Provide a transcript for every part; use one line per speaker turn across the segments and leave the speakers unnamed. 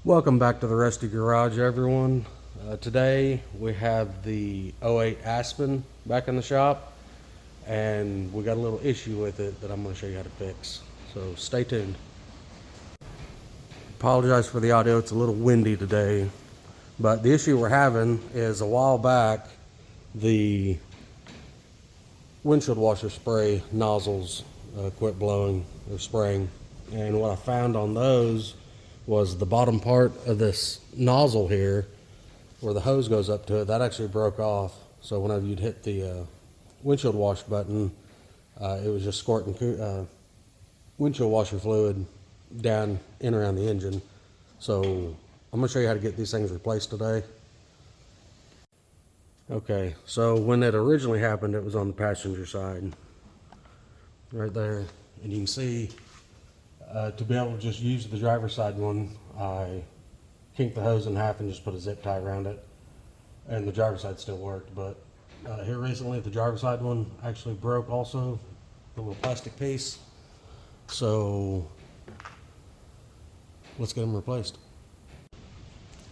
Welcome back to the Rusty Garage, everyone. Today we have the 08 Aspen back in the shop, and we got a little issue with it that I'm going to show you how to fix. So stay tuned. Apologize for the audio, it's a little windy today, but the issue we're having is a while back the windshield washer spray nozzles quit blowing or spraying, and what I found on those was the bottom part of this nozzle here where the hose goes up to it, that actually broke off. So whenever you'd hit the windshield wash button, it was just squirting windshield washer fluid down in around the engine. So I'm going to show you how to get these things replaced today. Okay, so when it originally happened, it was on the passenger side right there, and you can see to be able to just use the driver's side one, I kinked the hose in half and just put a zip tie around it, and the driver's side still worked. But here recently, the driver's side one actually broke also, the little plastic piece. So let's get them replaced.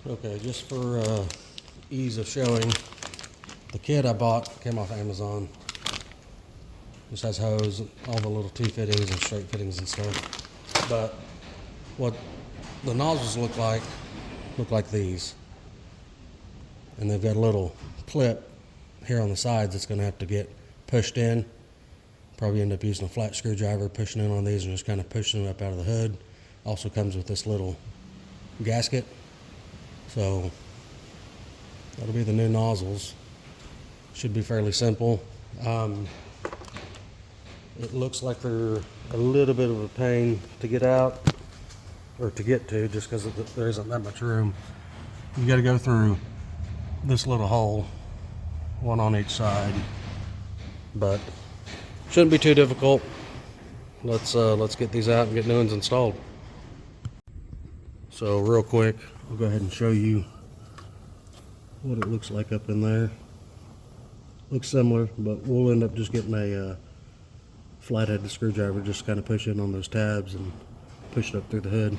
Okay, just for ease of showing, the kit I bought came off Amazon. This has hose, all the little T-fittings and straight fittings and stuff. But what the nozzles look like these. And they've got a little clip here on the sides that's going to have to get pushed in. Probably end up using a flat screwdriver, pushing in on these and just kind of pushing them up out of the hood. Also comes with this little gasket. So that'll be the new nozzles. Should be fairly simple. It looks like they're a little bit of a pain to get out or to get to, just because there isn't that much room. You got to go through this little hole, one on each side, but shouldn't be too difficult. Let's get these out and get new ones installed. So real quick, I'll go ahead and show you what it looks like up in there. Looks similar, but we'll end up just getting a flathead screwdriver, just kind of push in on those tabs and push it up through the hood.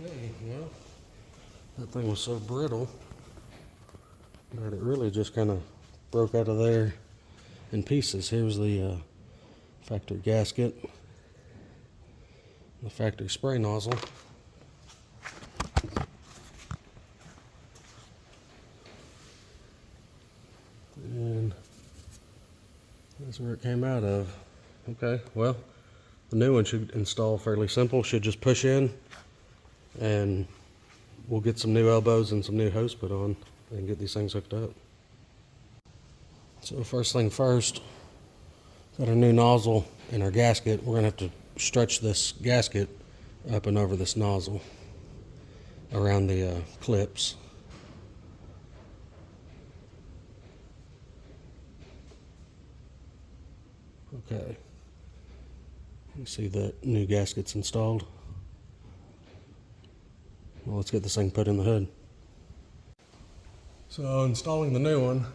Okay, well, that thing was so brittle that it really just kind of broke out of there in pieces. Here's the factory gasket, the factory spray nozzle. And that's where it came out of. Okay, well, the new one should install fairly simple. Should just push in, and we'll get some new elbows and some new hose put on and get these things hooked up. So first thing first, got our new nozzle and our gasket. We're gonna have to stretch this gasket up and over this nozzle around the clips. Okay, you see the new gasket's installed. Well, let's get this thing put in the hood. So installing the new one,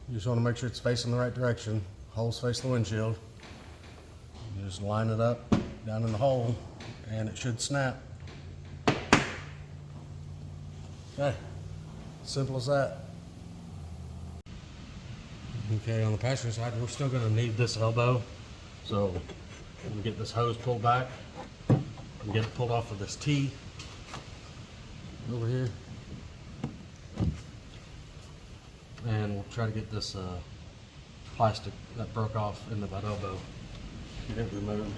you just want to make sure it's facing the right direction. Holes face the windshield. You just line it up down in the hole and it should snap. Okay, simple as that. Okay, on the passenger side, we're still going to need this elbow. So we'll get this hose pulled back and get it pulled off of this T over here, and we'll try to get this plastic that broke off into that elbow, get it removed.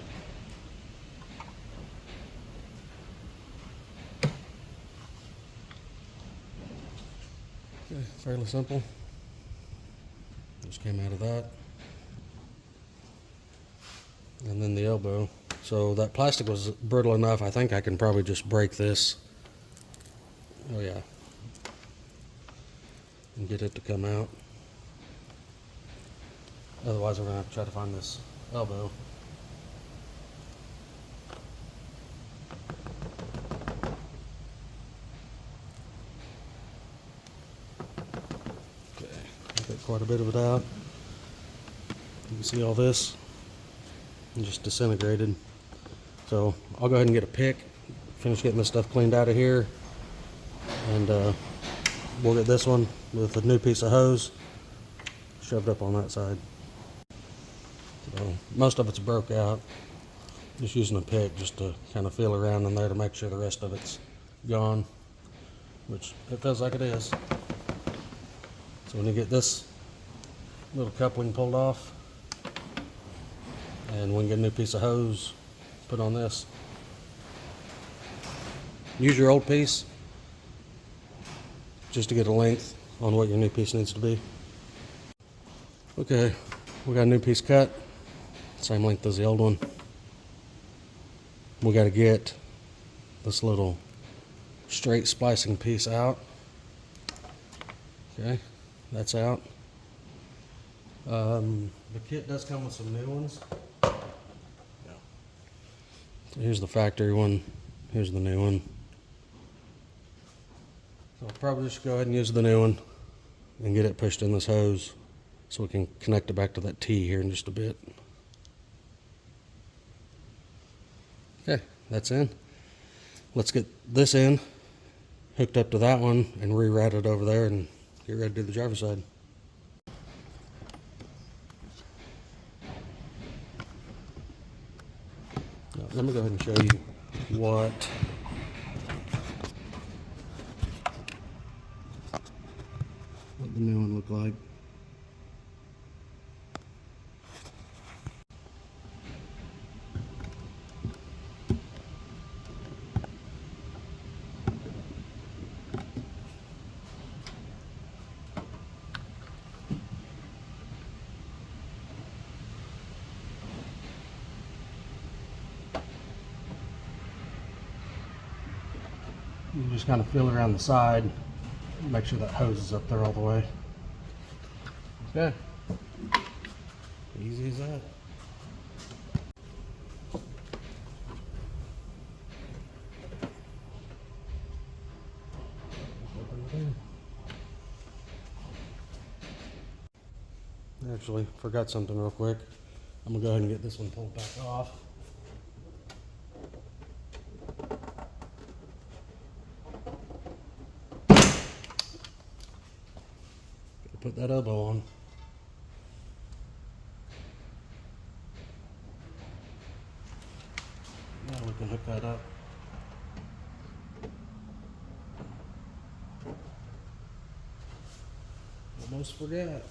Okay, fairly simple. Just came out of that. And then the elbow. So that plastic was brittle enough, I think I can probably just break this. Oh yeah. and get it to come out. Otherwise, we're gonna have to try to find this elbow. Okay, I got quite a bit of it out. You can see all this just disintegrated. So I'll go ahead and get a pick, finish getting this stuff cleaned out of here, and we'll get this one with a new piece of hose shoved up on that side. So most of it's broke out. Just using a pick just to kind of feel around in there to make sure the rest of it's gone, which it feels like it is. So when you get this little coupling pulled off, and we can get a new piece of hose put on this. Use your old piece just to get a length on what your new piece needs to be. Okay, we got a new piece cut, same length as the old one. We got to get this little straight splicing piece out. Okay, that's out. The kit does come with some new ones. So here's the factory one, here's the new one. So I'll probably just go ahead and use the new one and get it pushed in this hose so we can connect it back to that T here in just a bit. Okay, that's in. Let's get this in, hooked up to that one, and re-route it over there and get ready to do the driver's side. Now, let me go ahead and show you what the new one looked like. You just kind of feel around the side, make sure that hose is up there all the way. Okay, easy as that. Actually, forgot something real quick. I'm gonna go ahead and get this one pulled back off. Put that elbow on. Now we can hook that up. Almost forgot.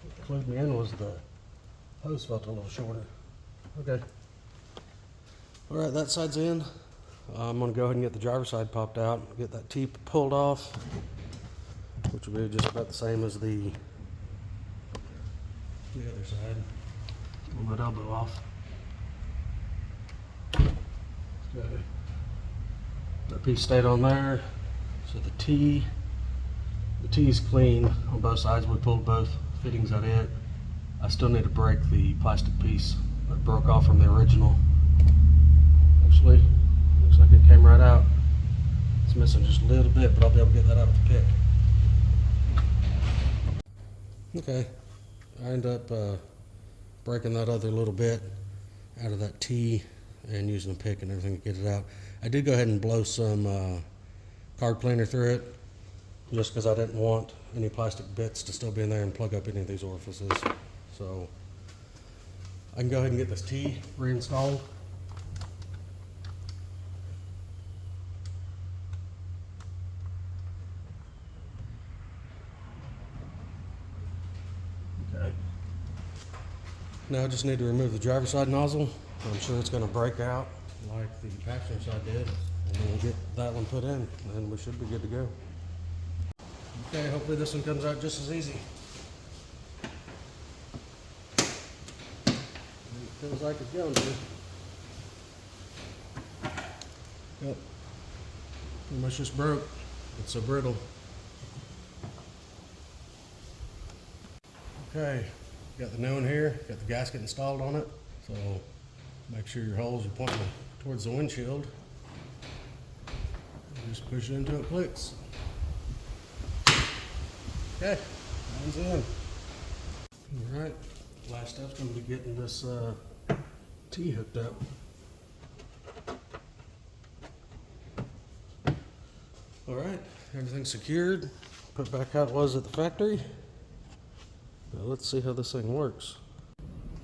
What clued me in was the hose felt a little shorter. Okay. All right, that side's in. I'm going to go ahead and get the driver's side popped out, get that T pulled off, which will be just about the same as the other side. Pull that elbow off. Okay. That piece stayed on there. So the T's clean on both sides. We pulled both fittings out of it. I still need to break the plastic piece that broke off from the original. Actually, looks like it came right out. It's missing just a little bit, but I'll be able to get that out with the pick. Okay, I end up breaking that other little bit out of that T and using a pick and everything to get it out. I did go ahead and blow some card cleaner through it just because I didn't want any plastic bits to still be in there and plug up any of these orifices. So I can go ahead and get this T reinstalled. Okay. Now I just need to remove the driver's side nozzle. I'm sure it's going to break out like the passenger side did, and then we'll get that one put in, and we should be good to go. Okay, hopefully this one comes out just as easy. It feels like it's going to. Yep. pretty much just broke. It's so brittle. Okay, got the new one here, got the gasket installed on it. So make sure your holes are pointing towards the windshield. And just push it until it clicks. Okay, mine's in. All right, last step's gonna be getting this T hooked up. All right, everything's secured. Put back how it was at the factory. Now let's see how this thing works.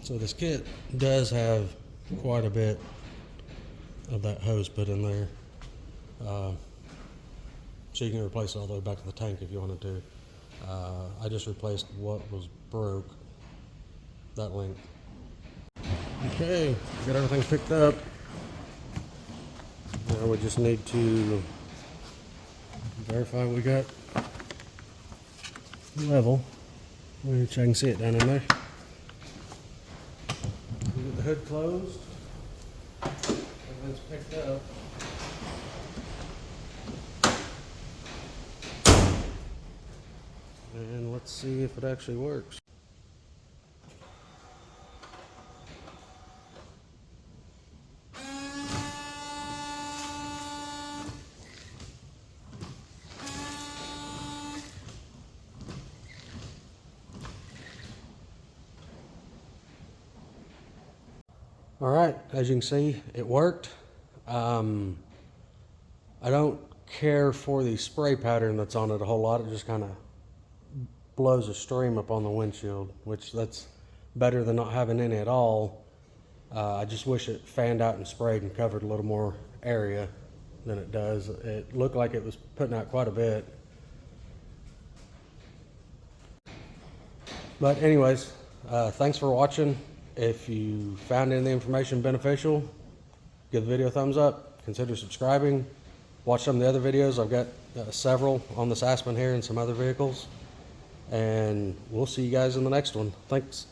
So this kit does have quite a bit of that hose put in there. So you can replace it all the way back to the tank if you wanted to. I just replaced what was broke, that link. Okay, got everything picked up. Now we just need to verify we got level, which I can see it down in there. We get the hood closed. Everything's picked up. And let's see if it actually works. All right, as you can see, it worked. I don't care for the spray pattern that's on it a whole lot. It just kind of blows a stream up on the windshield, which that's better than not having any at all. I just wish it fanned out and sprayed and covered a little more area than it does. It looked like it was putting out quite a bit. But anyways, thanks for watching. If you found any of the information beneficial, give the video a thumbs up, consider subscribing, watch some of the other videos. I've got several on this Aspen here and some other vehicles, and we'll see you guys in the next one. Thanks.